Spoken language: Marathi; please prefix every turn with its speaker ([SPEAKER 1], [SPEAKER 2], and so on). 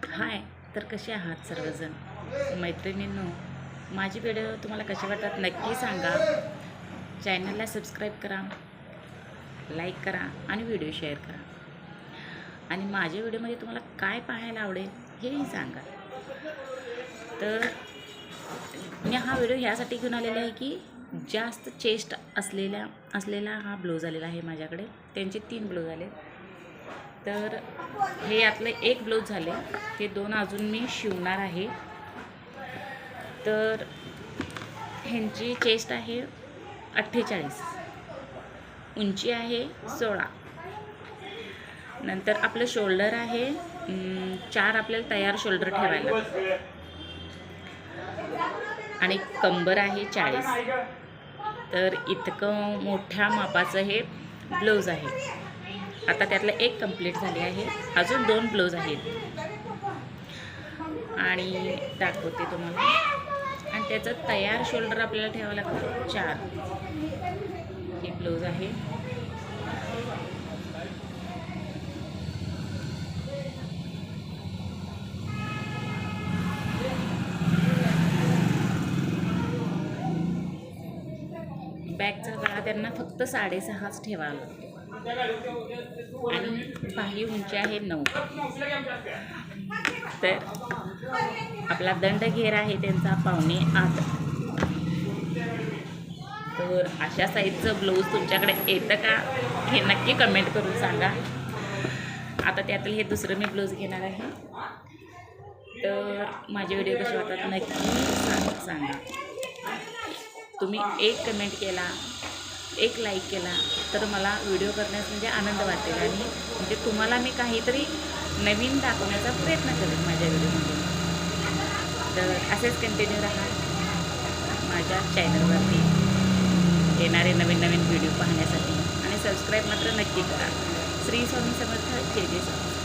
[SPEAKER 1] हाय. तर कसे आहात सर्वजण मैत्रिणींनो. माझी व्हिडिओ तुम्हाला कसे वाटतात नक्की सांगा. चॅनलला सबस्क्राईब करा, लाईक करा आणि व्हिडिओ शेअर करा. आणि माझ्या व्हिडिओमध्ये तुम्हाला काय पाहायला आवडेल हेही सांगा. तर मी हा व्हिडिओ ह्यासाठी घेऊन आलेला आहे की जास्त चेस्ट असलेला हा ब्लाऊज आलेला आहे माझ्याकडे. त्यांचे 3 ब्लाऊज आले. तर हे यातले एक ब्लाऊज झाले, ते 2 अजून मी शिवणार आहे. तर ह्यांची चेस्ट आहे 48, उंची आहे 16. नंतर आपलं शोल्डर आहे 4 आपल्याला तयार शोल्डर ठेवायला, आणि कंबर आहे 40. तर इतकं मोठ्या मापाचं हे ब्लाऊज आहे. आता त्यातलं एक कंप्लीट झाले आहे, अजून 2 ब्लाऊज आहेत आणि दाखवते तुम्हाला. आणि त्याचं तयार शोल्डर आपल्याला ठेवावं लागतं 4. हे ब्लाऊज आहे. बॅगचा गळा त्यांना फक्त 6.5 ठेवावा लागतो. आणि बाही उंची आहे 9. तर आपला दंड घेर आहे त्यांचा 7.25. तर अशा साईजचं ब्लाऊज तुमच्याकडे येतं का हे नक्की कमेंट करून सांगा. आता त्यातलं हे दुसरं मी ब्लाऊज घेणार आहे. तर माझे व्हिडिओ कसे वाटतात नक्की सांगा. तुम्ही एक कमेंट केला, एक लाईक केला तर मला व्हिडिओ करण्यास म्हणजे आनंद वाटेल, आणि म्हणजे तुम्हाला मी काहीतरी नवीन दाखवण्याचा प्रयत्न करेन माझ्या व्हिडिओमध्ये. तर असेच कंटिन्यू राहा माझ्या चॅनलवरती येणारे नवीन नवीन व्हिडिओ पाहण्यासाठी, आणि सबस्क्राईब मात्र नक्की करा. श्री स्वामी समर्थ. जय जय स्वामी.